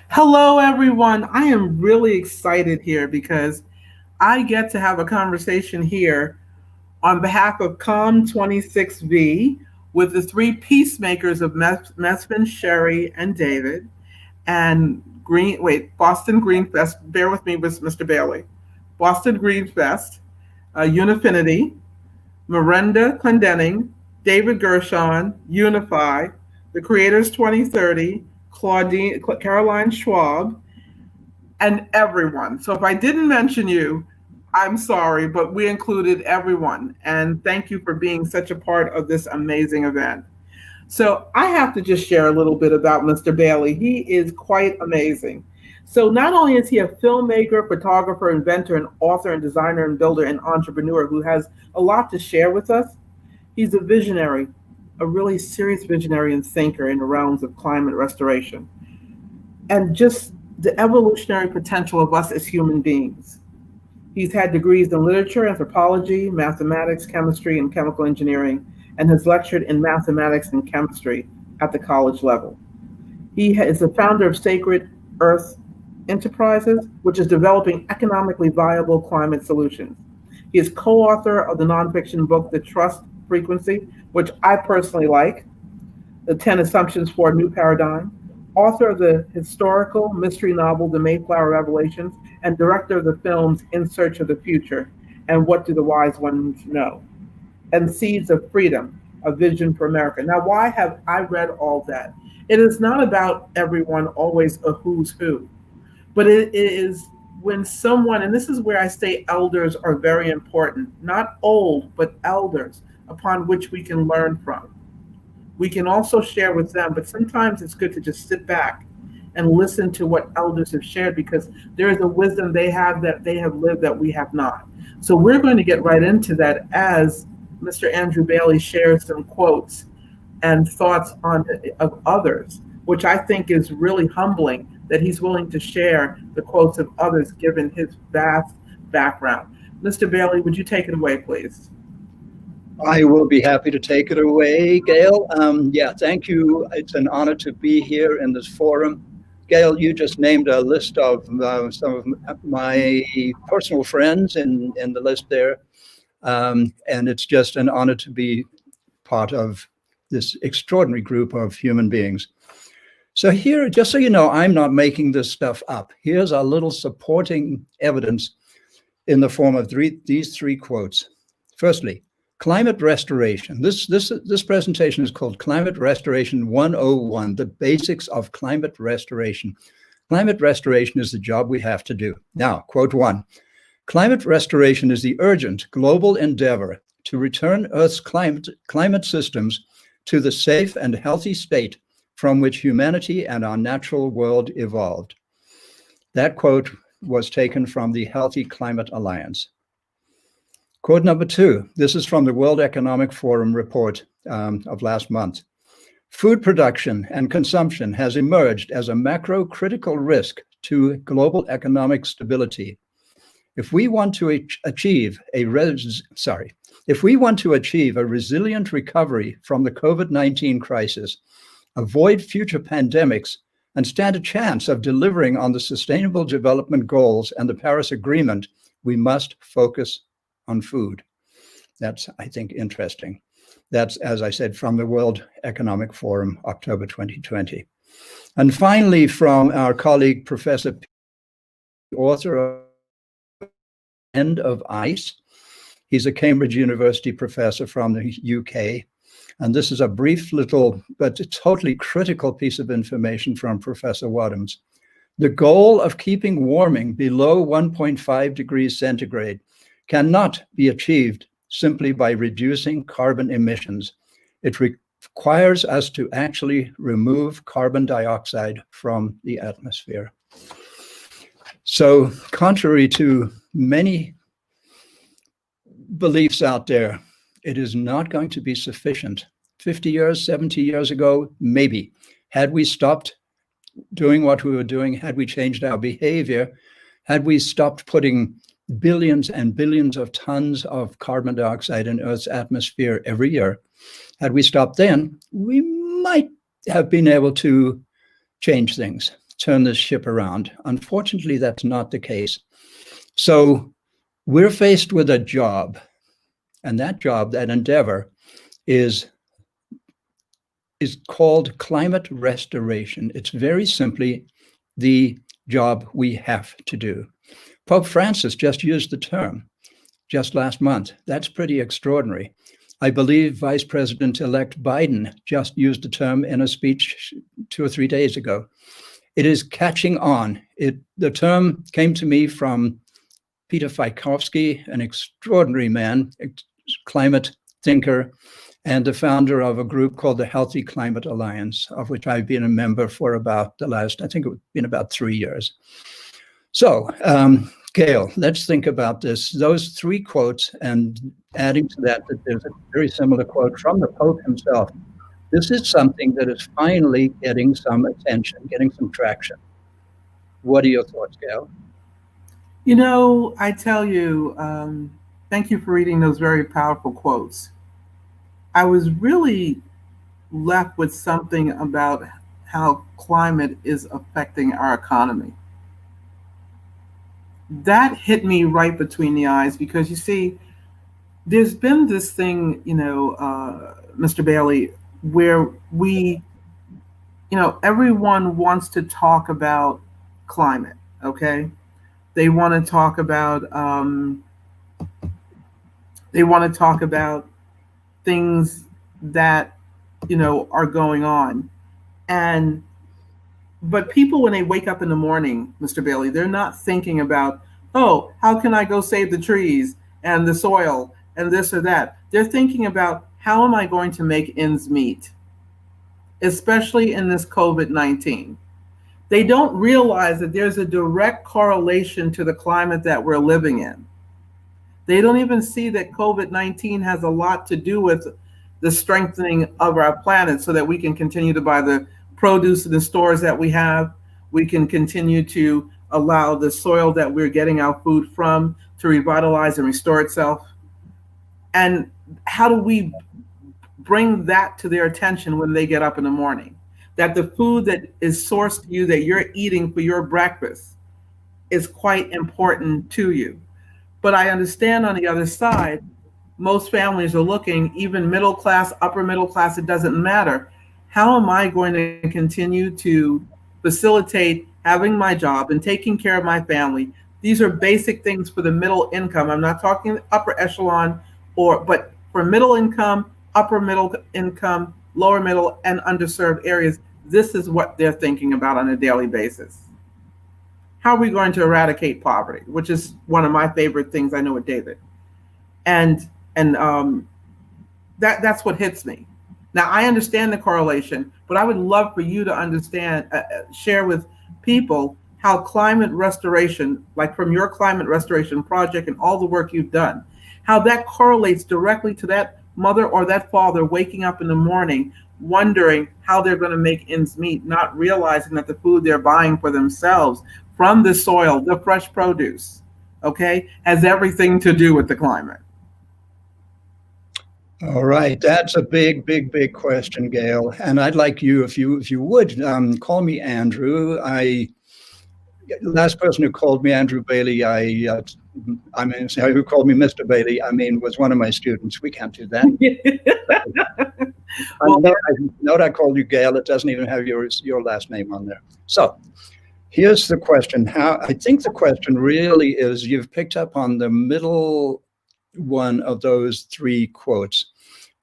Hello, everyone. I am really excited here because I get to have a conversation here on behalf of COM 26V with the three peacemakers of Mesvin, Sherry, and David, and Boston Greenfest. Bear with me, with Mr. Bailey. Boston Greenfest, Unifinity, Miranda Clendenning, David Gershon, Unify, The Creators 2030, Caroline Schwab, and everyone. So if I didn't mention you, I'm sorry, but we included everyone. And thank you for being such a part of this amazing event. So I have to just share a little bit about Mr. Bailey. He is quite amazing. So not only is he a filmmaker, photographer, inventor, and author, and designer, and builder, and entrepreneur who has a lot to share with us, he's a visionary, a really serious visionary and thinker in the realms of climate restoration and just the evolutionary potential of us as human beings. He's had degrees in literature, anthropology, mathematics, chemistry, and chemical engineering, and has lectured in mathematics and chemistry at the college level. He is the founder of Sacred Earth Enterprises, which is developing economically viable climate solutions. He is co author of the nonfiction book, The Trust Frequency, which I personally like, The 10 Assumptions for a New Paradigm, author of the historical mystery novel The Mayflower Revelations, and director of the films In Search of the Future and What Do the Wise Ones Know, and Seeds of Freedom, A Vision for America. Now, why have I read all that? It is not about everyone always a who's who, but it is when someone, and this is where I say elders are very important, not old, but elders upon which we can learn from. We can also share with them, but sometimes it's good to just sit back and listen to what elders have shared because there is a wisdom they have that they have lived that we have not. So we're going to get right into that as Mr. Andrew Bailey shares some quotes and thoughts on of others, which I think is really humbling that he's willing to share the quotes of others given his vast background. Mr. Bailey, would you take it away, please? I will be happy to take it away, Gail. Yeah, thank you. It's an honor to be here in this forum. Gail, you just named a list of some of my personal friends in the list there. And it's just an honor to be part of this extraordinary group of human beings. So here, just so you know, I'm not making this stuff up. Here's a little supporting evidence in the form of these three quotes. Firstly, climate restoration. This presentation is called Climate Restoration 101, the basics of climate restoration. Climate restoration is the job we have to do. Now, quote one, climate restoration is the urgent global endeavor to return Earth's climate systems to the safe and healthy state from which humanity and our natural world evolved. That quote was taken from the Healthy Climate Alliance. Quote number two, this is from the World Economic Forum report of last month. Food production and consumption has emerged as a macro-critical risk to global economic stability. If we want to achieve a resilient recovery from the COVID-19 crisis, avoid future pandemics, and stand a chance of delivering on the Sustainable Development Goals and the Paris Agreement, we must focus on food. That's, I think, interesting. That's, as I said, from the World Economic Forum, October 2020. And finally, from our colleague, Professor, author of End of Ice. He's a Cambridge University professor from the UK. And this is a brief little, but totally critical piece of information from Professor Wadhams. The goal of keeping warming below 1.5 degrees centigrade cannot be achieved simply by reducing carbon emissions. It requires us to actually remove carbon dioxide from the atmosphere. So, contrary to many beliefs out there, it is not going to be sufficient. 50 years, 70 years ago, maybe. Had we stopped doing what we were doing, had we changed our behavior, had we stopped putting billions and billions of tons of carbon dioxide in Earth's atmosphere every year, had we stopped then, we might have been able to change things. turn this ship around. Unfortunately, that's not the case. So we're faced with a job, and that job, that endeavor, is called climate restoration. It's very simply the job we have to do. Pope Francis just used the term just last month. That's pretty extraordinary. I believe Vice President-elect Biden just used the term in a speech 2 or 3 days ago. It is catching on. The term came to me from Peter Fikovsky, an extraordinary man, climate thinker, and the founder of a group called the Healthy Climate Alliance, of which I've been a member for about the last, I think it's been about 3 years. So, Gail, let's think about this. Those 3 quotes, and adding to that there's a very similar quote from the Pope himself. This is something that is finally getting some attention, getting some traction. What are your thoughts, Gail? You know, I tell you, thank you for reading those very powerful quotes. I was really left with something about how climate is affecting our economy. That hit me right between the eyes because you see, there's been this thing, Mr. Bailey, where everyone wants to talk about climate, okay? They want to talk about things that are going on, but people, when they wake up in the morning, Mr. Bailey, they're not thinking about, oh, how can I go save the trees and the soil and this or that. They're thinking about, how am I going to make ends meet, especially in this COVID-19. They don't realize that there's a direct correlation to the climate that we're living in. They don't even see that COVID-19 has a lot to do with the strengthening of our planet so that we can continue to buy the produce in the stores that we have. We can continue to allow the soil that we're getting our food from to revitalize and restore itself. And how do we bring that to their attention when they get up in the morning? That the food that is sourced to you, that you're eating for your breakfast, is quite important to you. But I understand on the other side, most families are looking, even middle class, upper middle class, it doesn't matter. How am I going to continue to facilitate having my job and taking care of my family? These are basic things for the middle income. I'm not talking upper echelon, but for middle income, upper middle income, lower middle, and underserved areas, this is what they're thinking about on a daily basis. How are we going to eradicate poverty, which is one of my favorite things I know with David. And that's what hits me. Now, I understand the correlation, but I would love for you to understand, share with people how climate restoration, like from your climate restoration project and all the work you've done, how that correlates directly to that mother or that father waking up in the morning wondering how they're going to make ends meet, not realizing that the food they're buying for themselves from the soil, the fresh produce, okay, has everything to do with the climate. All right, that's a big, big, big question, Gail. And I'd like you, if you would, call me Andrew. Last person who called me Andrew Bailey, who called me Mr. Bailey, was one of my students. We can't do that. Note I called you Gail. It doesn't even have your last name on there. So here's the question. I think the question really is, you've picked up on the middle one of those 3 quotes,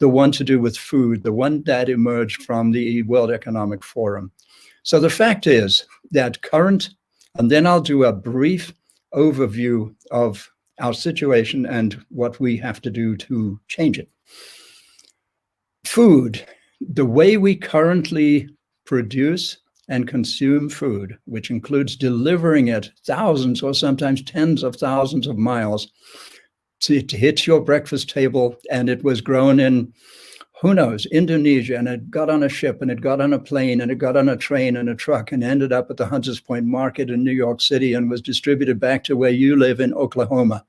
the one to do with food, the one that emerged from the World Economic Forum. So the fact is that and then I'll do a brief overview of our situation and what we have to do to change it. Food, the way we currently produce and consume food, which includes delivering it thousands or sometimes tens of thousands of miles to hit your breakfast table, and it was grown in, who knows, Indonesia, and it got on a ship, and it got on a plane, and it got on a train and a truck, and ended up at the Hunters Point Market in New York City and was distributed back to where you live in Oklahoma.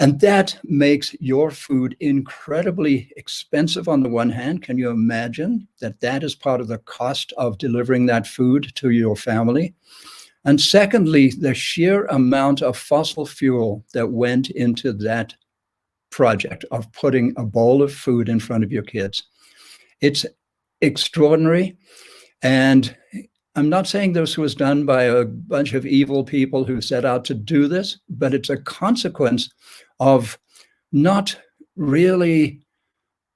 And that makes your food incredibly expensive on the one hand. Can you imagine that that is part of the cost of delivering that food to your family? And secondly, the sheer amount of fossil fuel that went into that project of putting a bowl of food in front of your kids. It's extraordinary. And I'm not saying this was done by a bunch of evil people who set out to do this, but it's a consequence of not really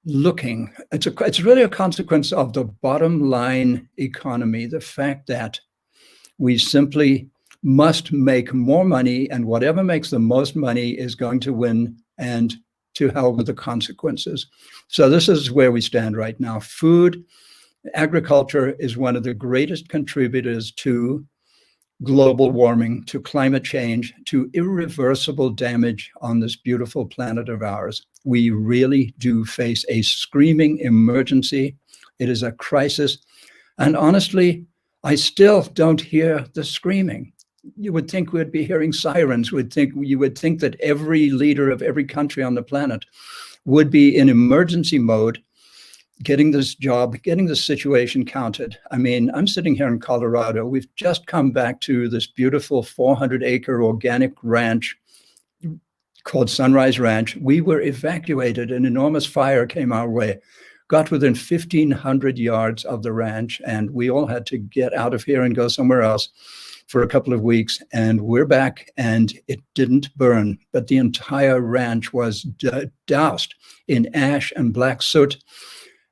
looking. It's really a consequence of the bottom line economy, the fact that we simply must make more money, and whatever makes the most money is going to win, and to hell with the consequences. So this is where we stand right now. Food, agriculture is one of the greatest contributors to global warming, to climate change, to irreversible damage on this beautiful planet of ours. We really do face a screaming emergency. It is a crisis. And honestly, I still don't hear the screaming. You would think we'd be hearing sirens. You would think that every leader of every country on the planet would be in emergency mode, getting this situation counted. I mean, I'm sitting here in Colorado. We've just come back to this beautiful 400-acre organic ranch called Sunrise Ranch. We were evacuated. An enormous fire came our way, got within 1,500 yards of the ranch, and we all had to get out of here and go somewhere else for a couple of weeks. And we're back, and it didn't burn, but the entire ranch was doused in ash and black soot.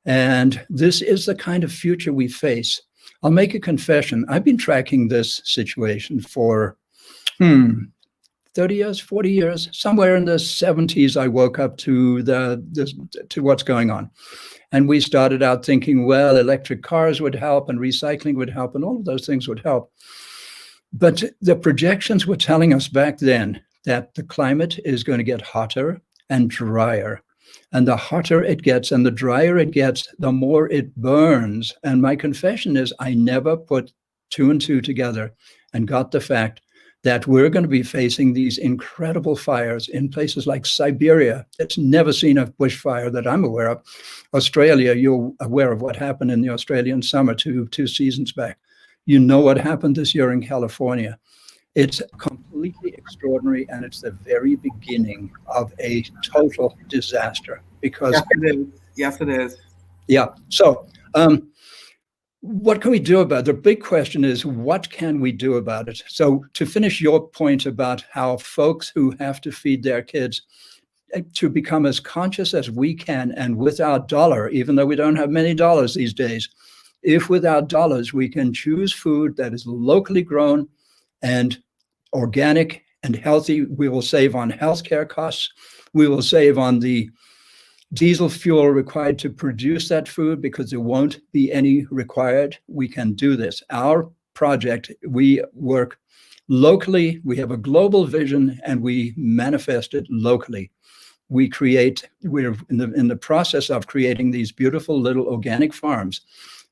And this is the kind of future we face. I'll make a confession. I've been tracking this situation for 30 years, 40 years. Somewhere in the 70s, I woke up to what's going on. And we started out thinking, well, electric cars would help and recycling would help and all of those things would help. But the projections were telling us back then that the climate is going to get hotter and drier. And the hotter it gets and the drier it gets, the more it burns. And my confession is I never put two and two together and got the fact that we're going to be facing these incredible fires in places like Siberia. It's never seen a bushfire that I'm aware of. Australia, you're aware of what happened in the Australian summer two seasons back. You know what happened this year in California. It's completely extraordinary, and it's the very beginning of a total disaster. Because yes, it is. Yes, it is. Yeah. So what can we do about it? The big question is, what can we do about it? So to finish your point about how folks who have to feed their kids to become as conscious as we can, and with our dollar, even though we don't have many dollars these days, if with our dollars we can choose food that is locally grown and organic and healthy, we will save on healthcare costs. We will save on the diesel fuel required to produce that food because there won't be any required. We can do this. Our project, we work locally, we have a global vision, and we manifest it locally. We're in the process of creating these beautiful little organic farms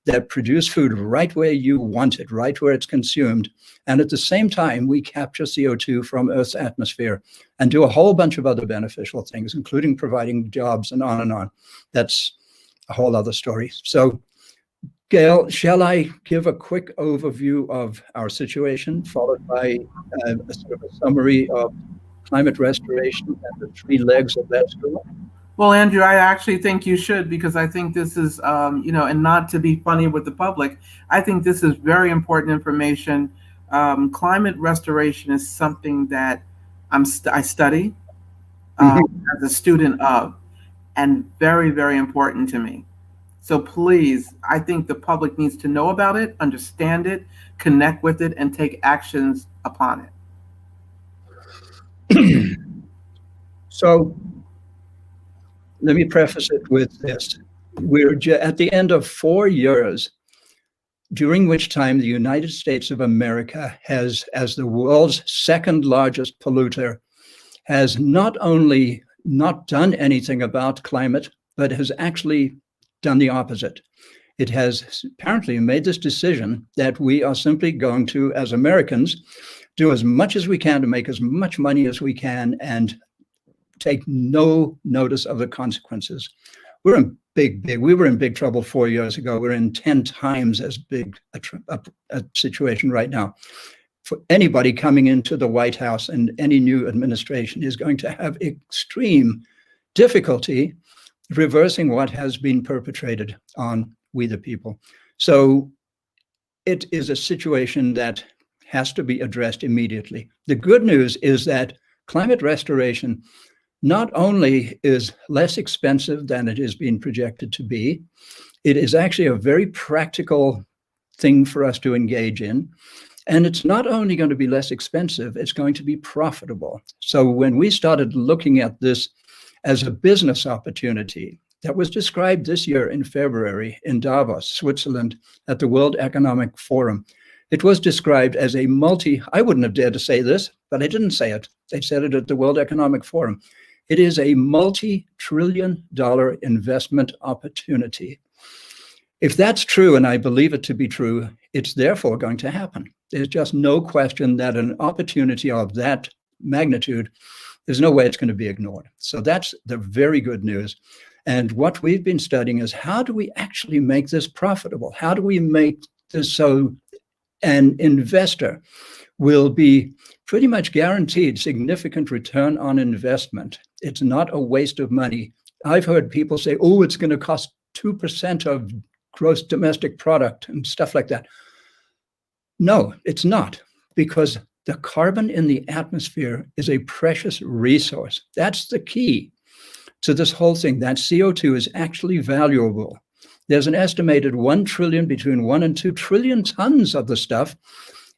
that produce food right where you want it, right where it's consumed. And at the same time, we capture CO2 from Earth's atmosphere and do a whole bunch of other beneficial things, including providing jobs and on and on. That's a whole other story. So, Gail, shall I give a quick overview of our situation, followed by a sort of a summary of climate restoration and the three legs of that stool? Well, Andrew, I actually think you should, because I think this is, and not to be funny with the public, I think this is very important information. Climate restoration is something that I study as a student of, and very, very important to me. So please, I think the public needs to know about it, understand it, connect with it, and take actions upon it. So, let me preface it with this. We're at the end of 4 years, during which time the United States of America has, as the world's second largest polluter, has not only not done anything about climate, but has actually done the opposite. It has apparently made this decision that we are simply going to, as Americans, do as much as we can to make as much money as we can and take no notice of the consequences. We were in big trouble 4 years ago. We're in 10 times as big a situation right now. For anybody coming into the White House and any new administration is going to have extreme difficulty reversing what has been perpetrated on we the people. So it is a situation that has to be addressed immediately. The good news is that climate restoration not only is less expensive than it is being projected to be, it is actually a very practical thing for us to engage in. And it's not only going to be less expensive, it's going to be profitable. So when we started looking at this as a business opportunity that was described this year in February in Davos, Switzerland, at the World Economic Forum, it was described as a I wouldn't have dared to say this, but I didn't say it. They said it at the World Economic Forum. It is a multi-trillion-dollar investment opportunity. If that's true, and I believe it to be true, it's therefore going to happen. There's just no question that an opportunity of that magnitude, there's no way it's going to be ignored. So that's the very good news. And what we've been studying is, how do we actually make this profitable? How do we make this so an investor will be pretty much guaranteed significant return on investment? It's not a waste of money. I've heard people say, oh, it's going to cost 2% of gross domestic product and stuff like that. No, it's not, because the carbon in the atmosphere is a precious resource. That's the key to this whole thing. That CO2 is actually valuable. There's an estimated 1 trillion, between 1 and 2 trillion tons of the stuff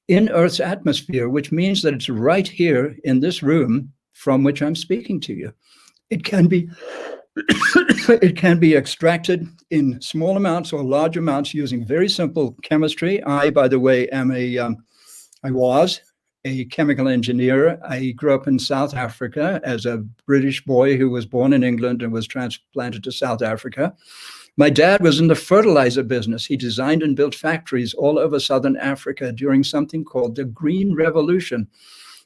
in Earth's atmosphere, which means that it's right here in this room from which I'm speaking to you. It can be it can be extracted in small amounts or large amounts using very simple chemistry. I, by the way, I was a chemical engineer. I grew up in South Africa as a British boy who was born in England and was transplanted to South Africa. My dad was in the fertilizer business. He designed and built factories all over Southern Africa during something called the Green Revolution,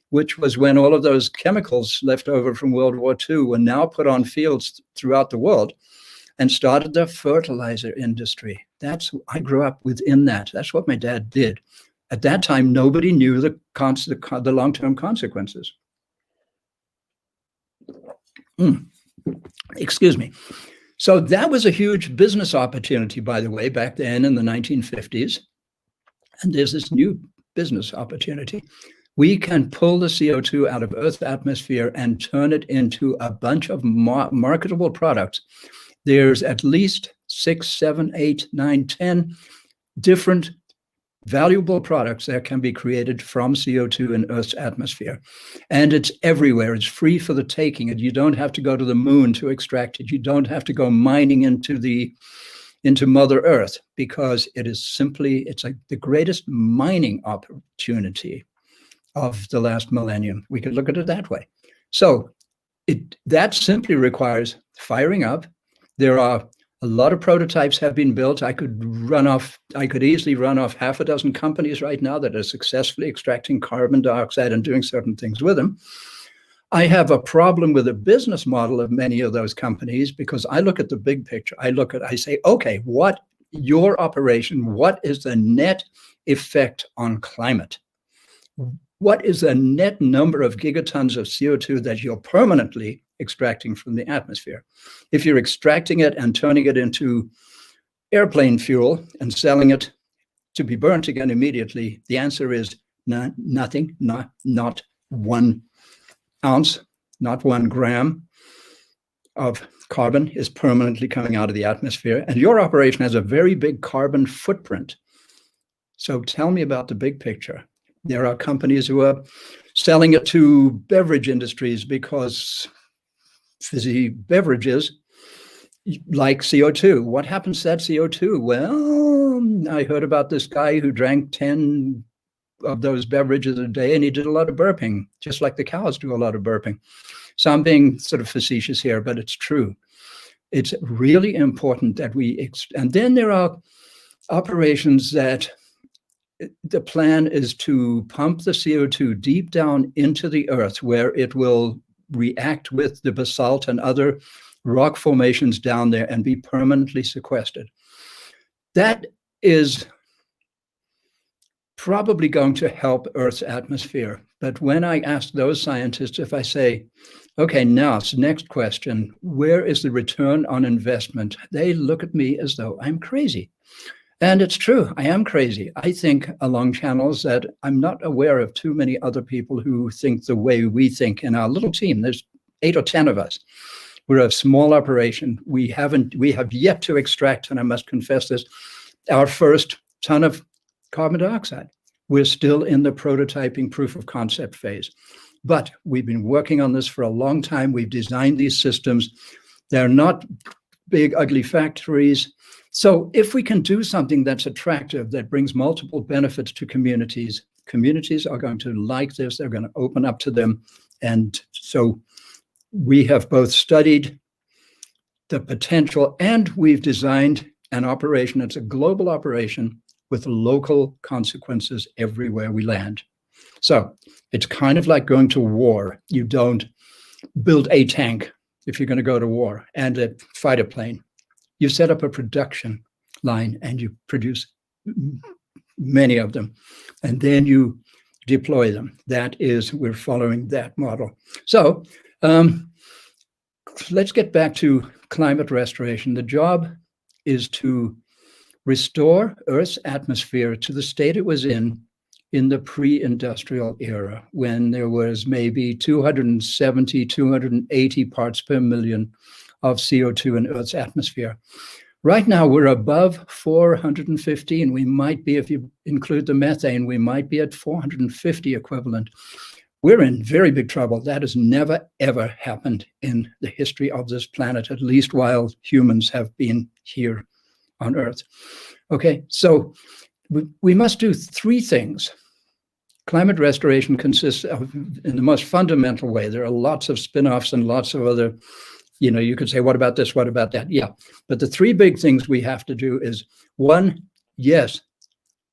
which was when all of those chemicals left over from World War II were now put on fields throughout the world, and started the fertilizer industry. I grew up within that. That's what my dad did. At that time, nobody knew the long-term consequences. Excuse me. So that was a huge business opportunity, by the way, back then in the 1950s. And there's this new business opportunity. We can pull the CO2 out of Earth's atmosphere and turn it into a bunch of marketable products. There's at least 6, 7, 8, 9, 10 different valuable products that can be created from CO2 in Earth's atmosphere. And it's everywhere. It's free for the taking. And you don't have to go to the moon to extract it. You don't have to go mining into Mother Earth, because it is simply, it's like the greatest mining opportunity of the last millennium. We could look at it that way. So that simply requires firing up. There are a lot of prototypes have been built. I could easily run off half a dozen companies right now that are successfully extracting carbon dioxide and doing certain things with them. I have a problem with the business model of many of those companies, because I look at the big picture. I say, okay, what is the net effect on climate? What is the net number of gigatons of CO2 that you're permanently extracting from the atmosphere? If you're extracting it and turning it into airplane fuel and selling it to be burnt again immediately, the answer is nothing, not 1 ounce, not 1 gram of carbon is permanently coming out of the atmosphere. And your operation has a very big carbon footprint. So tell me about the big picture. There are companies who are selling it to beverage industries because fizzy beverages like CO2. What happens to that CO2? Well, I heard about this guy who drank 10 of those beverages a day, and he did a lot of burping, just like the cows do a lot of burping. So I'm being sort of facetious here, but it's true. It's really important that and then there are operations that the plan is to pump the CO2 deep down into the earth, where it will react with the basalt and other rock formations down there and be permanently sequestered. That is probably going to help Earth's atmosphere. But when I ask those scientists, if I say, okay, now it's the next question, where is the return on investment? They look at me as though I'm crazy. And it's true, I am crazy. I think along channels that I'm not aware of too many other people who think the way we think in our little team. There's 8 or 10 of us. We're a small operation. We have yet to extract, and I must confess this, our first ton of carbon dioxide. We're still in the prototyping proof of concept phase. But we've been working on this for a long time. We've designed these systems. They're not big, ugly factories. So if we can do something that's attractive, that brings multiple benefits to communities, communities are going to like this. They're going to open up to them. And so we have both studied the potential and we've designed an operation. It's a global operation with local consequences everywhere we land. So it's kind of like going to war. You don't build a tank if you're going to go to war and a fighter plane. You set up a production line and you produce many of them, and then you deploy them. That is, we're following that model. So let's get back to climate restoration. The job is to restore Earth's atmosphere to the state it was in the pre-industrial era, when there was maybe 270, 280 parts per million of CO2 in Earth's atmosphere. Right now, we're above 415. We might be, if you include the methane, we might be at 450 equivalent. We're in very big trouble. That has never, ever happened in the history of this planet, at least while humans have been here on Earth. Okay, so we must do 3 things. Climate restoration consists of, in the most fundamental way, there are lots of spin-offs and lots of other, you could say, what about this, what about that? Yeah, but the 3 big things we have to do is, 1, yes,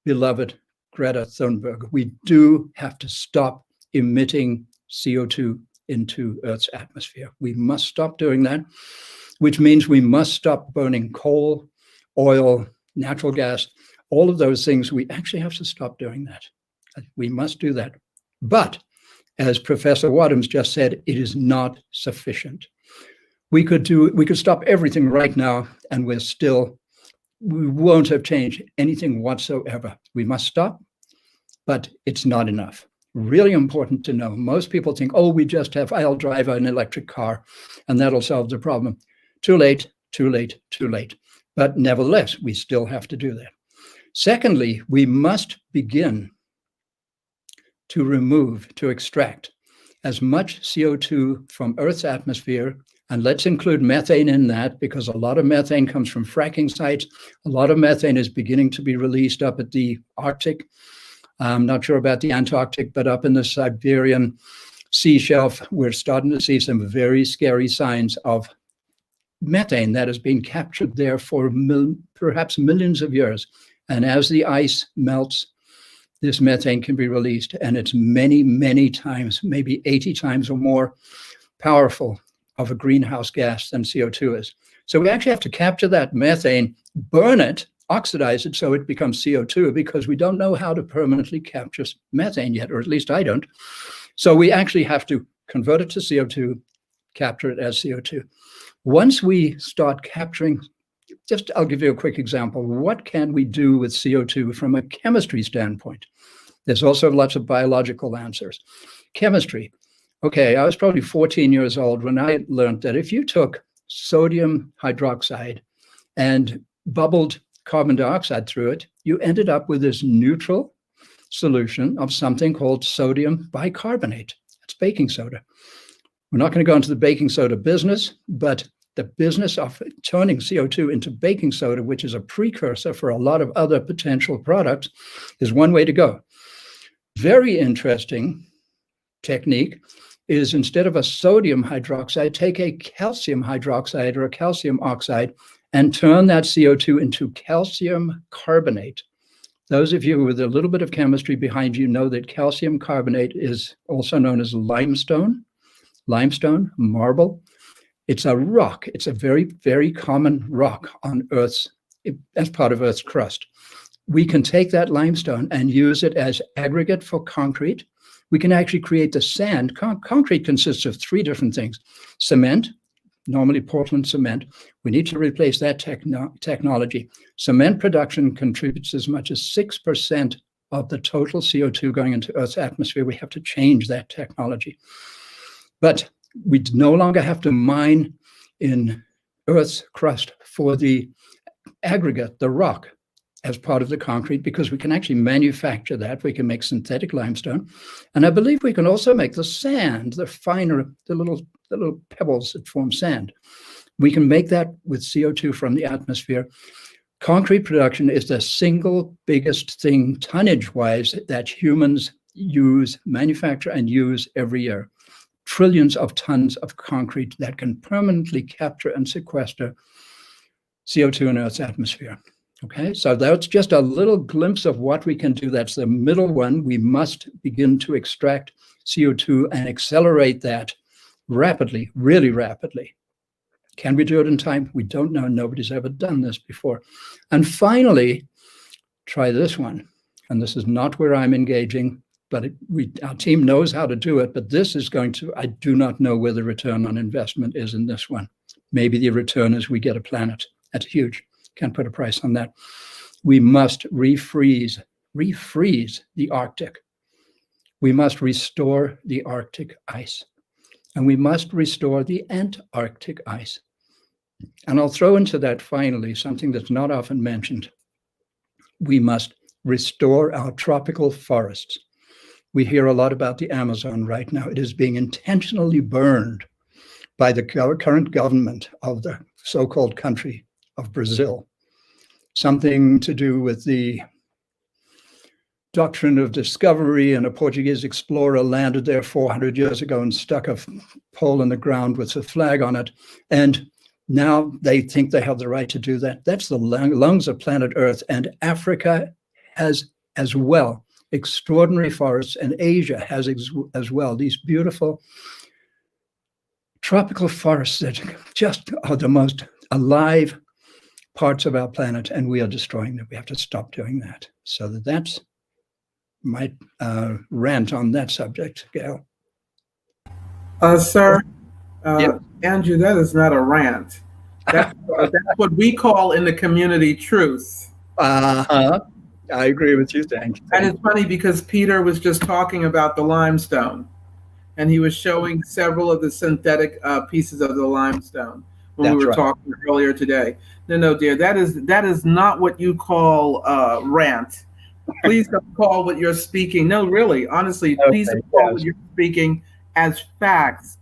beloved Greta Thunberg, we do have to stop emitting CO2 into Earth's atmosphere. We must stop doing that, which means we must stop burning coal, oil, natural gas, all of those things. We actually have to stop doing that. We must do that. But as Professor Wadhams just said, it is not sufficient. We could stop everything right now, and we won't have changed anything whatsoever. We must stop, but it's not enough. Really important to know. Most people think, I'll drive an electric car and that'll solve the problem. Too late, too late, too late. But nevertheless, we still have to do that. Secondly, we must begin to extract as much CO2 from Earth's atmosphere, and let's include methane in that, because a lot of methane comes from fracking sites. A lot of methane is beginning to be released up at the Arctic. I'm not sure about the Antarctic, but up in the Siberian sea shelf, we're starting to see some very scary signs of methane that has been captured there for perhaps millions of years. And as the ice melts, this methane can be released, and it's many, many times, maybe 80 times or more powerful of a greenhouse gas than CO2 is. So we actually have to capture that methane, burn it, oxidize it so it becomes CO2, because we don't know how to permanently capture methane yet, or at least I don't. So we actually have to convert it to CO2, capture it as CO2. Once we start capturing, I'll give you a quick example. What can we do with CO2 from a chemistry standpoint? There's also lots of biological answers. Chemistry. Okay, I was probably 14 years old when I learned that if you took sodium hydroxide and bubbled carbon dioxide through it, you ended up with this neutral solution of something called sodium bicarbonate. It's baking soda. We're not going to go into the baking soda business, but the business of turning CO2 into baking soda, which is a precursor for a lot of other potential products, is one way to go. Very interesting technique is, instead of a sodium hydroxide, take a calcium hydroxide or a calcium oxide and turn that CO2 into calcium carbonate. Those of you with a little bit of chemistry behind you know that calcium carbonate is also known as limestone. limestone, marble. It's a rock. It's a very, very common rock on as part of Earth's crust. We can take that limestone and use it as aggregate for concrete. We can actually create the sand. Concrete consists of three different things. Cement, normally Portland cement. We need to replace that technology. Cement production contributes as much as 6% of the total CO2 going into Earth's atmosphere. We have to change that technology. But we no longer have to mine in Earth's crust for the aggregate, the rock, as part of the concrete, because we can actually manufacture that. We can make synthetic limestone. And I believe we can also make the sand, the finer, the little pebbles that form sand. We can make that with CO2 from the atmosphere. Concrete production is the single biggest thing, tonnage-wise, that humans manufacture and use every year. Trillions of tons of concrete that can permanently capture and sequester CO2 in Earth's atmosphere. Okay, so that's just a little glimpse of what we can do. That's the middle one. We must begin to extract CO2 and accelerate that rapidly, really rapidly. Can we do it in time? We don't know. Nobody's ever done this before. And finally, try this one. And this is not where I'm engaging, but our team knows how to do it. But this is I do not know where the return on investment is in this one. Maybe the return is we get a planet. That's huge. Can't put a price on that. We must refreeze the Arctic. We must restore the Arctic ice. And we must restore the Antarctic ice. And I'll throw into that finally something that's not often mentioned. We must restore our tropical forests. We hear a lot about the Amazon right now. It is being intentionally burned by the current government of the so-called country of Brazil. Something to do with the doctrine of discovery, and a Portuguese explorer landed there 400 years ago and stuck a pole in the ground with a flag on it. And now they think they have the right to do that. That's the lungs of planet Earth. And Africa has as well extraordinary forests, and Asia has as well these beautiful tropical forests that just are the most alive parts of our planet, and we are destroying them. We have to stop doing that. So that's my rant on that subject, Gail. Sir, Yep. Andrew, that is not a rant. That's what we call in the community truth. I agree with you. Thank you. And it's funny because Peter was just talking about the limestone, and he was showing several of the synthetic pieces of the limestone when we were talking earlier today. No, dear, that is not what you call rant. Please don't call what you're speaking. No, really, honestly, please don't call what you're speaking as facts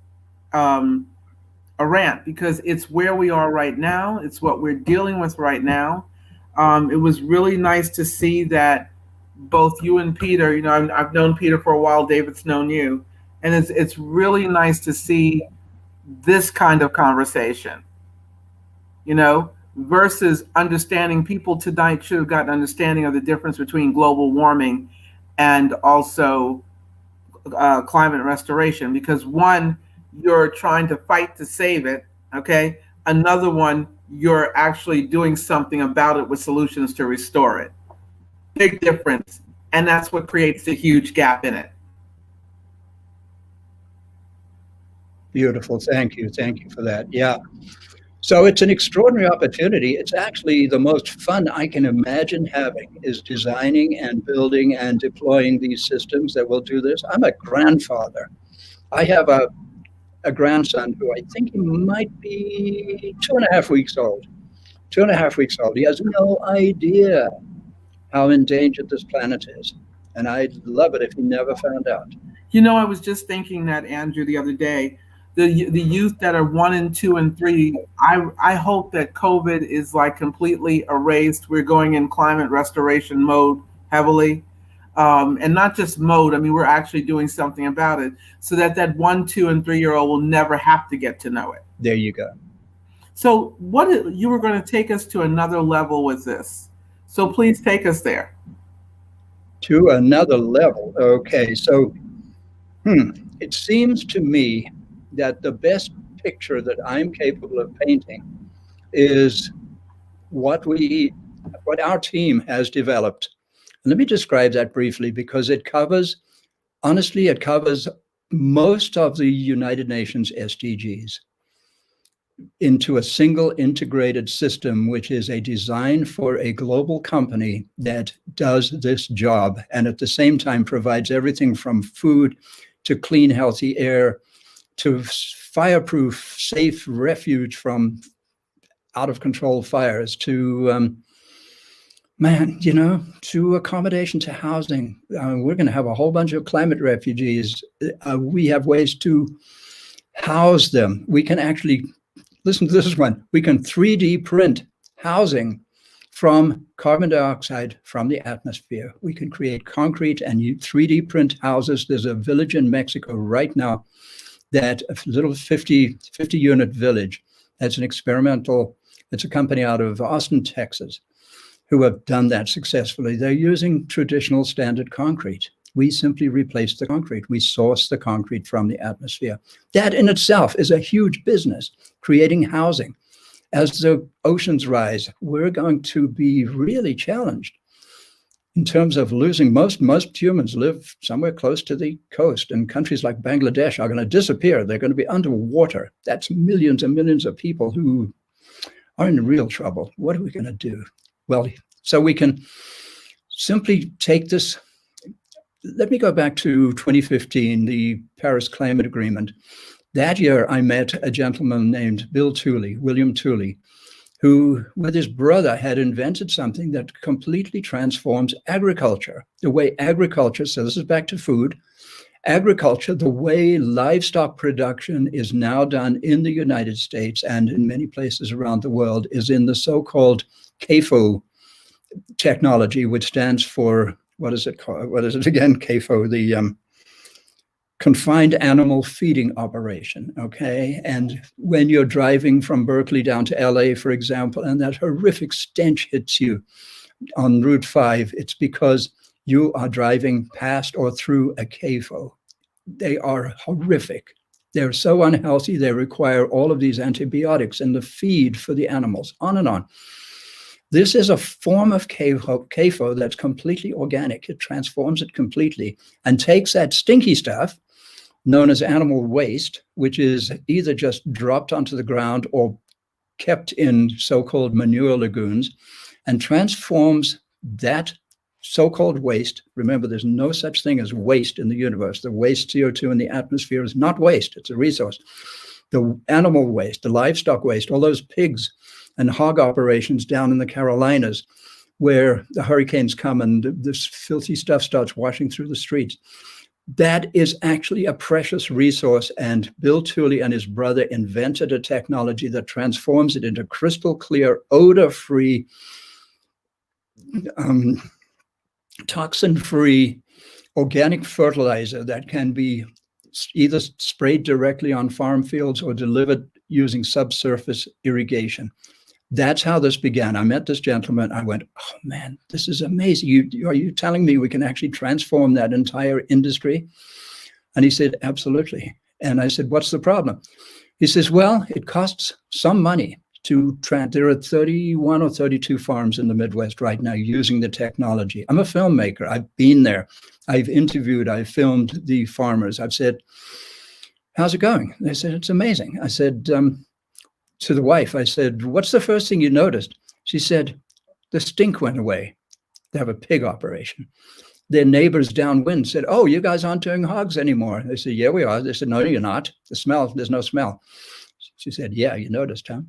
a rant, because it's where we are right now. It's what we're dealing with right now. It was really nice to see that both you and Peter, I've known Peter for a while, David's known you, and it's really nice to see this kind of conversation, versus understanding. People tonight should have gotten understanding of the difference between global warming and also climate restoration, because one, you're trying to fight to save it, okay? Another one, you're actually doing something about it with solutions to restore it. Big difference. And that's what creates a huge gap in it. Beautiful. Thank you. Thank you for that. Yeah. So it's an extraordinary opportunity. It's actually the most fun I can imagine having, is designing and building and deploying these systems that will do this. I'm a grandfather. I have a grandson who I think he might be 2.5 weeks old. 2.5 weeks old. He has no idea how endangered this planet is. And I'd love it if he never found out. I was just thinking that, Andrew, the other day, the youth that are 1 and 2 and 3, I hope that COVID is like completely erased. We're going in climate restoration mode heavily. And not just mode, we're actually doing something about it, so that 1, 2, and 3-year-old will never have to get to know it. There you go. So you were going to take us to another level with this. So please take us there. To another level. Okay. So it seems to me that the best picture that I'm capable of painting is what our team has developed. Let me describe that briefly, because it covers most of the United Nations SDGs into a single integrated system, which is a design for a global company that does this job and at the same time provides everything from food to clean, healthy air to fireproof, safe refuge from out of control fires to to accommodation, to housing. We're going to have a whole bunch of climate refugees. We have ways to house them. We can actually, listen to this one, we can 3D print housing from carbon dioxide from the atmosphere. We can create concrete and 3D print houses. There's a village in Mexico right now, that a little 50 unit village. That's an experimental, it's a company out of Austin, Texas, who have done that successfully. They're using traditional standard concrete. We simply replace the concrete. We source the concrete from the atmosphere. That in itself is a huge business, creating housing. As the oceans rise, we're going to be really challenged in terms of losing. Most humans live somewhere close to the coast, and countries like Bangladesh are going to disappear. They're going to be underwater. That's millions and millions of people who are in real trouble. What are we going to do? Well, so we can simply take this. Let me go back to 2015, the Paris Climate Agreement. That year, I met a gentleman named William Tooley, who, with his brother, had invented something that completely transforms agriculture. The way agriculture, so this is back to food, agriculture, the way livestock production is now done in the United States and in many places around the world, is in the so-called CAFO technology, which stands for, what is it called? What is it again? CAFO, the confined animal feeding operation, okay? And when you're driving from Berkeley down to LA, for example, and that horrific stench hits you on Route 5, it's because you are driving past or through a CAFO. They are horrific. They're so unhealthy, they require all of these antibiotics in the feed for the animals, on and on. This is a form of CAFO that's completely organic. It transforms it completely and takes that stinky stuff known as animal waste, which is either just dropped onto the ground or kept in so-called manure lagoons, and transforms that so-called waste. Remember, there's no such thing as waste in the universe. The waste CO2 in the atmosphere is not waste, it's a resource. The animal waste, the livestock waste, all those pigs and hog operations down in the Carolinas, where the hurricanes come and this filthy stuff starts washing through the streets. That is actually a precious resource, and Bill Tooley and his brother invented a technology that transforms it into crystal clear, odor-free, toxin-free organic fertilizer that can be either sprayed directly on farm fields or delivered using subsurface irrigation. That's how this began. I met this gentleman. I went, oh man, this is amazing. Are you telling me we can actually transform that entire industry? And he said, absolutely. And I said, what's the problem? He says, well, it costs some money to there are 31 or 32 farms in the Midwest right now using the technology. I'm a filmmaker. I've been there. I've interviewed, I've filmed the farmers. I've said, how's it going? They said, it's amazing. I said, to the wife, I said, what's the first thing you noticed? She said, the stink went away. They have a pig operation. Their neighbors downwind said, oh, you guys aren't doing hogs anymore. They said, yeah, we are. They said, no, you're not. The smell, there's no smell. She said, yeah, you noticed, huh?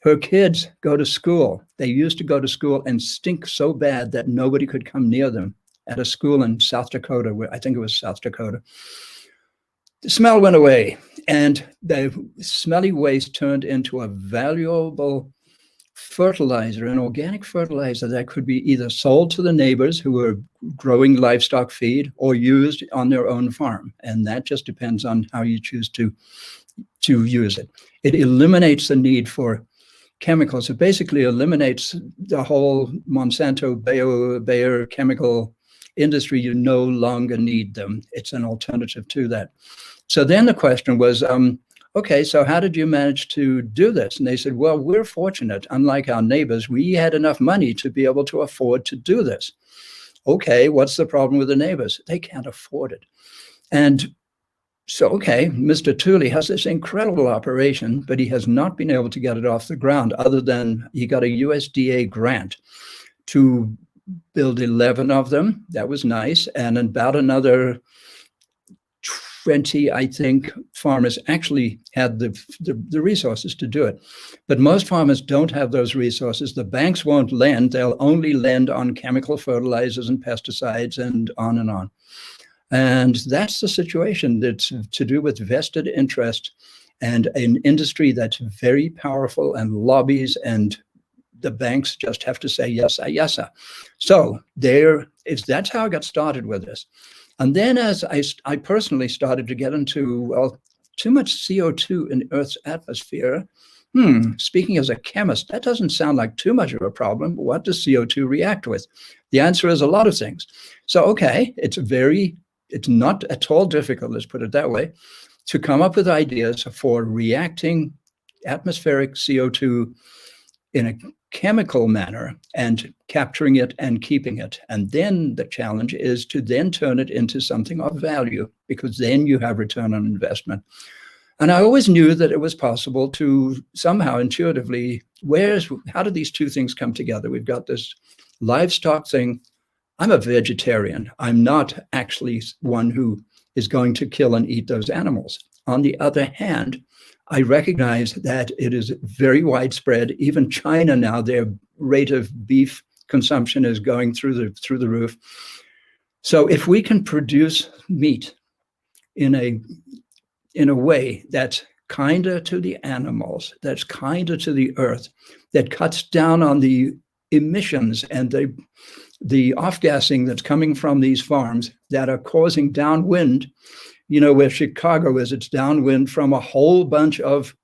Her kids go to school. They used to go to school and stink so bad that nobody could come near them at a school in South Dakota, where I think it was South Dakota. The smell went away, and the smelly waste turned into a valuable fertilizer, an organic fertilizer that could be either sold to the neighbors who were growing livestock feed or used on their own farm. And that just depends on how you choose to use it. It eliminates the need for chemicals. It basically eliminates the whole Monsanto Bayer chemical industry. You no longer need them. It's an alternative to that. So then the question was, okay, so how did you manage to do this? And they said, well, we're fortunate. Unlike our neighbors, we had enough money to be able to afford to do this. Okay, what's the problem with the neighbors? They can't afford it. And so, okay, Mr. Tooley has this incredible operation, but he has not been able to get it off the ground other than he got a USDA grant to build 11 of them. That was nice. And about another 20, I think, farmers actually had the resources to do it. But most farmers don't have those resources. The banks won't lend. They'll only lend on chemical fertilizers and pesticides and on and on. And that's the situation. That's to do with vested interest and an industry that's very powerful and lobbies, and the banks just have to say yes, sir, yes, sir. So that's how I got started with this. And then as I personally started to get into, well, too much CO2 in Earth's atmosphere. Speaking as a chemist, that doesn't sound like too much of a problem. What does CO2 react with? The answer is a lot of things. So, okay, it's not at all difficult, let's put it that way, to come up with ideas for reacting atmospheric CO2 in a chemical manner and capturing it and keeping it. And then the challenge is to then turn it into something of value, because then you have return on investment. And I always knew that it was possible to somehow intuitively, how do these two things come together? We've got this livestock thing. I'm a vegetarian. I'm not actually one who is going to kill and eat those animals. On the other hand, I recognize that it is very widespread. Even China now, their rate of beef consumption is going through the roof. So if we can produce meat in a way that's kinder to the animals, that's kinder to the earth, that cuts down on the emissions and the off-gassing that's coming from these farms that are causing downwind. You know, where Chicago is, it's downwind from a whole bunch of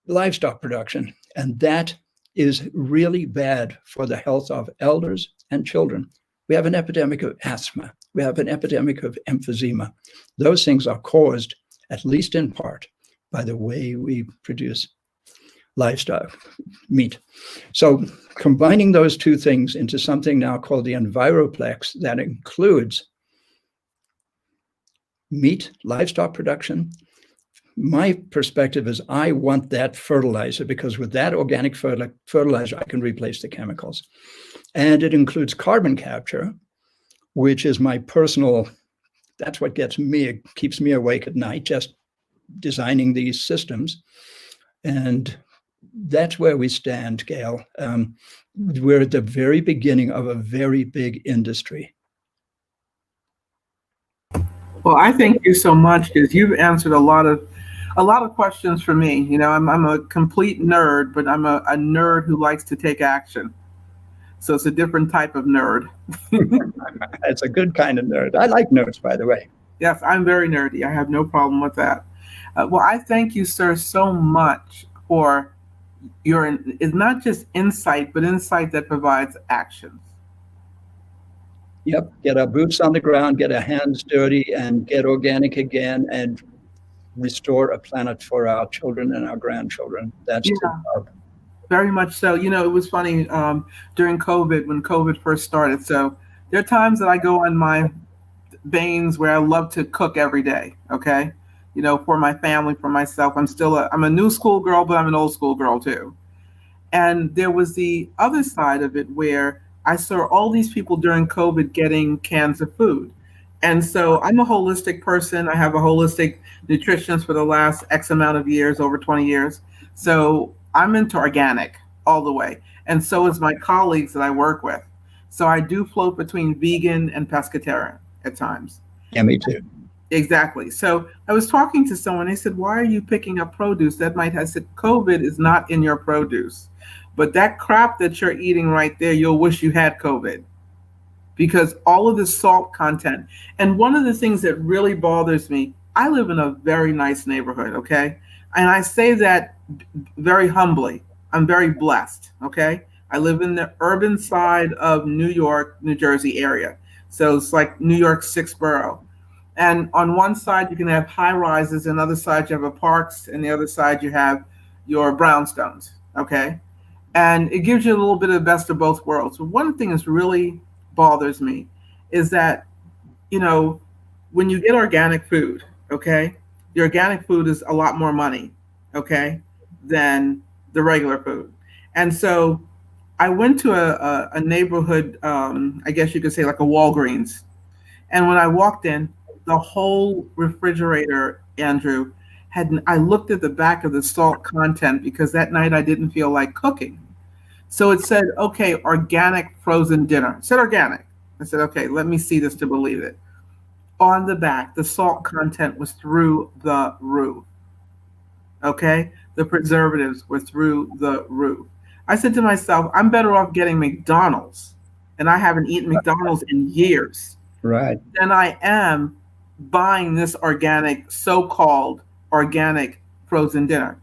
livestock production. And that is really bad for the health of elders and children. We have an epidemic of asthma. We have an epidemic of emphysema. Those things are caused, at least in part, by the way we produce livestock meat. So combining those two things into something now called the Enviroplex that includes meat, livestock production. My perspective is I want that fertilizer, because with that organic fertilizer, I can replace the chemicals. And it includes carbon capture, which is my personal, that's what keeps me awake at night, just designing these systems. And that's where we stand, Gail. We're at the very beginning of a very big industry. Well, I thank you so much, because you've answered a lot of questions for me. You know, I'm a complete nerd, but I'm a nerd who likes to take action. So it's a different type of nerd. It's a good kind of nerd. I like nerds, by the way. Yes, I'm very nerdy. I have no problem with that. Well, I thank you, sir, so much for it's not just insight, but insight that provides actions. Yep, get our boots on the ground, get our hands dirty, and get organic again, and restore a planet for our children and our grandchildren. That's the job. Very much so. You know, it was funny during COVID, when COVID first started. So there are times that I go on my veins where I love to cook every day. Okay, you know, for my family, for myself. I'm a new school girl, but I'm an old school girl too. And there was the other side of it where I saw all these people during COVID getting cans of food. And so I'm a holistic person. I have a holistic nutritionist for the last X amount of years, over 20 years. So I'm into organic all the way. And so is my colleagues that I work with. So I do float between vegan and pescatarian at times. Yeah, me too. Exactly. So I was talking to someone, they said, why are you picking up produce? I said, COVID is not in your produce. But that crap that you're eating right there, you'll wish you had COVID, because all of the salt content. And one of the things that really bothers me, I live in a very nice neighborhood, okay? And I say that very humbly. I'm very blessed, okay? I live in the urban side of New York, New Jersey area. So it's like New York's sixth borough. And on one side, you can have high rises, and the other side, you have a parks, and the other side, you have your brownstones. Okay. And it gives you a little bit of the best of both worlds. But one thing that really bothers me is that, you know, when you get organic food, okay, the organic food is a lot more money, okay, than the regular food. And so I went to a neighborhood, I guess you could say like a Walgreens. And when I walked in, the whole refrigerator, Andrew, I looked at the back of the salt content because that night I didn't feel like cooking. So it said, okay, organic frozen dinner. It said organic. I said, okay, let me see this to believe it. On the back, the salt content was through the roof. Okay. The preservatives were through the roof. I said to myself, I'm better off getting McDonald's, and I haven't eaten McDonald's in years, Right. than I am buying this organic, so called organic frozen dinner.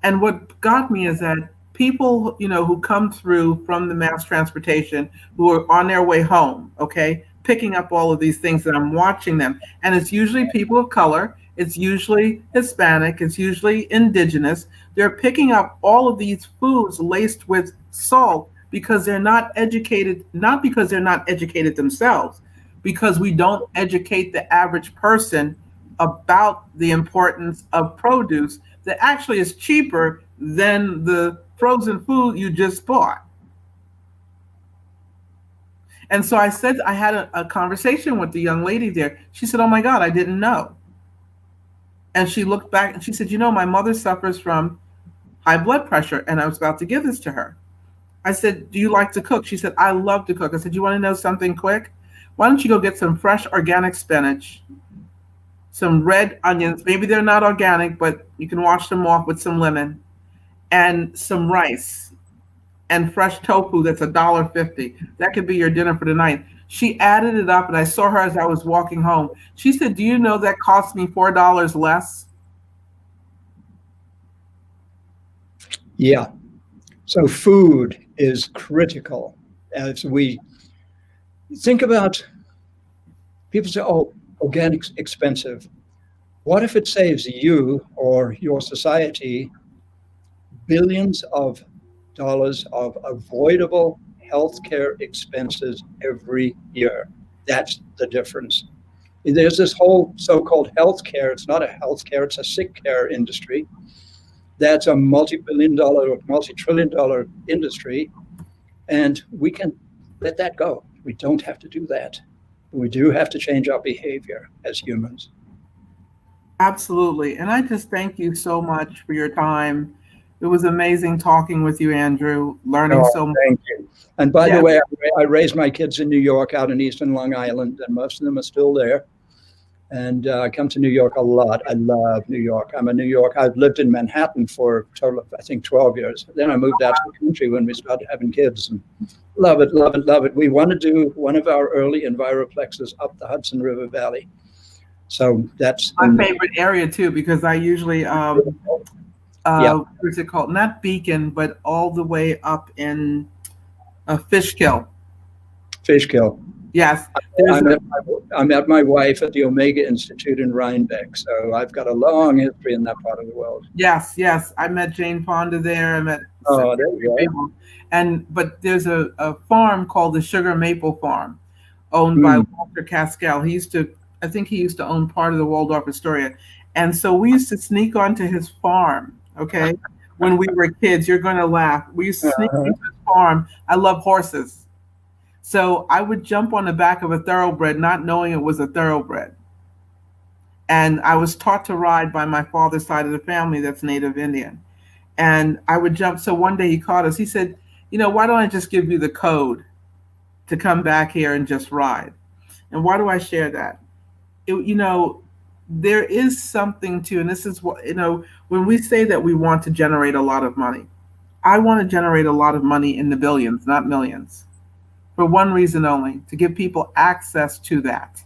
And what got me is that people, who come through from the mass transportation, who are on their way home, okay, picking up all of these things, that I'm watching them. And it's usually people of color, it's usually Hispanic, it's usually indigenous. They're picking up all of these foods laced with salt because they're not educated, not because they're not educated themselves, because we don't educate the average person about the importance of produce that actually is cheaper than the frozen food you just bought. And so I said, I had a conversation with the young lady there. She said, "Oh my God, I didn't know." And she looked back and she said, "My mother suffers from high blood pressure." And I was about to give this to her. I said, "Do you like to cook?" She said, "I love to cook." I said, "You want to know something quick? Why don't you go get some fresh organic spinach, some red onions. Maybe they're not organic, but you can wash them off with some lemon, and some rice and fresh tofu that's $1.50. That could be your dinner for the night." She added it up, and I saw her as I was walking home. She said, "Do you know that cost me $4 less?" Yeah. So food is critical. As we think about, people say, "Oh, organic's expensive." What if it saves you or your society billions of dollars of avoidable healthcare expenses every year? That's the difference. There's this whole so-called healthcare. It's not a healthcare, it's a sick care industry. That's a multi-billion dollar or multi-trillion dollar industry. And we can let that go. We don't have to do that. We do have to change our behavior as humans. Absolutely. And I just thank you so much for your time. It was amazing talking with you, Andrew, learning Oh, so much. thank you. And by the Yes. way, I raised my kids in New York, out in Eastern Long Island, and most of them are still there. And I come to New York a lot. I love New York. I'm a New York. I've lived in Manhattan for a total of, I think, 12 years. Then I moved out to the country when we started having kids. And love it, love it, love it. We want to do one of our early enviroplexes up the Hudson River Valley. So that's My favorite area too, because I usually, Yeah. what is it called? Not Beacon, but all the way up in Fishkill. Fishkill. Yes. There's I met my wife at the Omega Institute in Rhinebeck, so I've got a long history in that part of the world. Yes, yes. I met Jane Fonda there. I met Oh, there you go. people. But there's a farm called the Sugar Maple Farm, owned by Walter Cascal. I think he used to own part of the Waldorf Astoria. And so we used to sneak onto his farm, okay? When we were kids, you're going to laugh. We used to sneak into his farm. I love horses. So I would jump on the back of a thoroughbred, not knowing it was a thoroughbred. And I was taught to ride by my father's side of the family that's Native Indian. And I would jump. So one day he caught us. He said, "Why don't I just give you the code to come back here and just ride?" And why do I share that? There is something to, and this is what, when we say that we want to generate a lot of money, I want to generate a lot of money in the billions, not millions, for one reason only: to give people access to that. To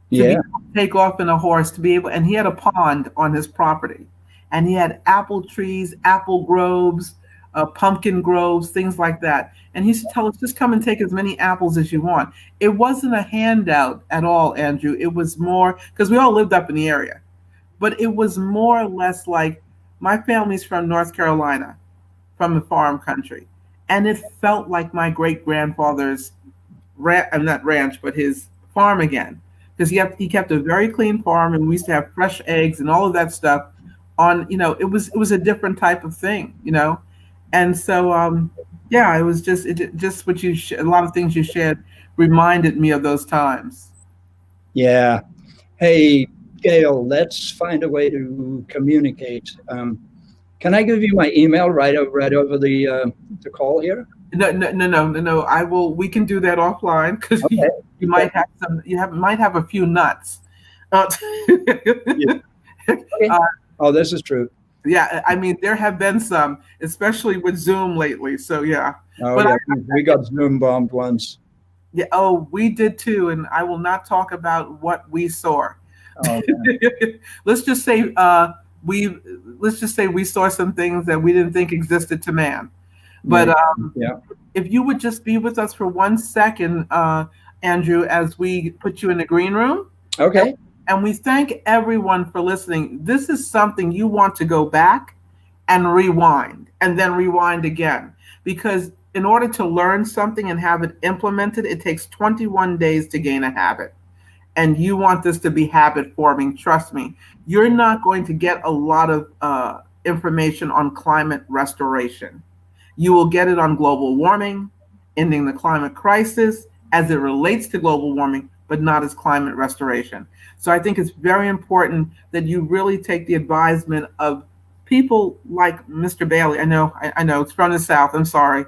be Yeah. able to take off in a horse, to be able, and he had a pond on his property, and he had apple trees, apple groves, pumpkin groves, things like that. And he used to tell us, just come and take as many apples as you want. It wasn't a handout at all, Andrew. It was more, because we all lived up in the area, but it was more or less like, my family's from North Carolina, from the farm country. And it felt like my great grandfather's not ranch, but his farm again. Because he kept a very clean farm, and we used to have fresh eggs and all of that stuff. It was a different type of thing. And so yeah, it was just what a lot of things you shared reminded me of those times. Yeah. Hey, Gail, let's find a way to communicate. Can I give you my email right over the call here? No. I will. We can do that offline, because Okay. you might have might have a few nuts. Yeah. Okay. Oh, this is true. Yeah, I mean, there have been some, especially with Zoom lately. So yeah. Oh, But yeah. We got Zoom bombed once. Yeah. Oh, we did too, and I will not talk about what we saw. Oh, yeah. let's just say we let's just say we saw some things that we didn't think existed to man. But Yeah. if you would just be with us for 1 second, Andrew, as we put you in the green room. Okay. And we thank everyone for listening. This is something you want to go back and rewind, and then rewind again. Because in order to learn something and have it implemented, it takes 21 days to gain a habit. And you want this to be habit forming. Trust me, you're not going to get a lot of information on climate restoration. You will get it on global warming, ending the climate crisis as it relates to global warming, but not as climate restoration. So I think it's very important that you really take the advisement of people like Mr. Bailey. I know it's from the South. I'm sorry.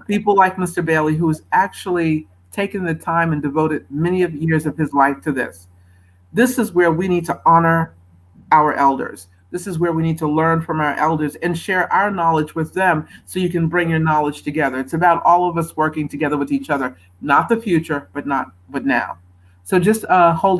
People like Mr. Bailey, who's actually taken the time and devoted many of years of his life to this. This is where we need to honor our elders. This is where we need to learn from our elders and share our knowledge with them, so you can bring your knowledge together. It's about all of us working together with each other, not the future, but now. So just hold on.